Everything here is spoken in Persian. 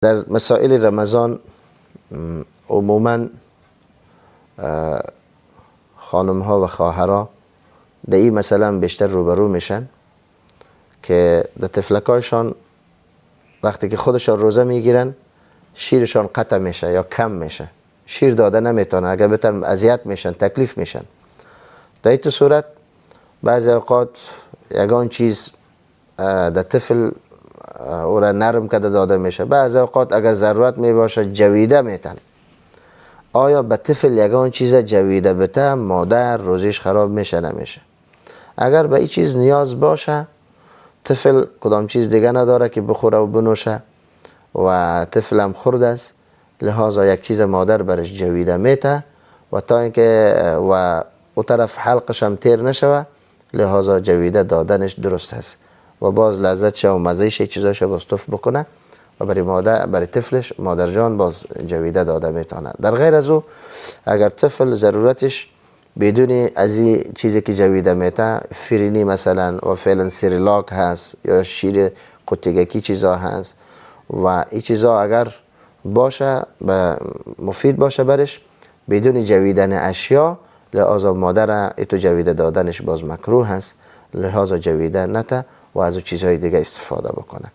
در مسائل رمضان عموما خانم ها و خواهرها در این مثلا بیشتر روبرو میشن که در تفلکایشان وقتی که خودشان روزه میگیرن شیرشان قطع میشه یا کم میشه، شیر داده نمیتونن، اگر بتن اذیت میشن، تکلیف میشن. در این صورت بعضی اوقات یگان چیز در طفل او را نرم کرده داده میشه، بعضی اوقات اگر ضرورت میباشه جویده میتن. آیا به طفل یگان چیز جویده بته مادر روزیش خراب میشه نمیشه؟ اگر به این چیز نیاز باشه، طفل کدام چیز دیگه نداره که بخوره و بنوشه و طفل هم خورد است، لحاظا یک چیز مادر برش جویده میته و تا اینکه و او طرف حلقش هم تیر نشوه، لحاظا جویده دادنش درست هست و باز لذتش و مزهش چیزاش باستف بکنه و برای طفلش مادر جان باز جویده داده میتونه. در غیر از او اگر طفل ضرورتش بدون از این چیزی که جویده میته، فرینی مثلا و فعلا سریلاک هست یا شیر قطیگکی چیزا هست و این چیزا اگر باشه مفید باشه برش بدون جویدن اشیا، لحاظا مادر ایتو جویده دادنش باز مکروه هست، لحاظا جویده نته و از چیزهای دیگه استفاده بکنه.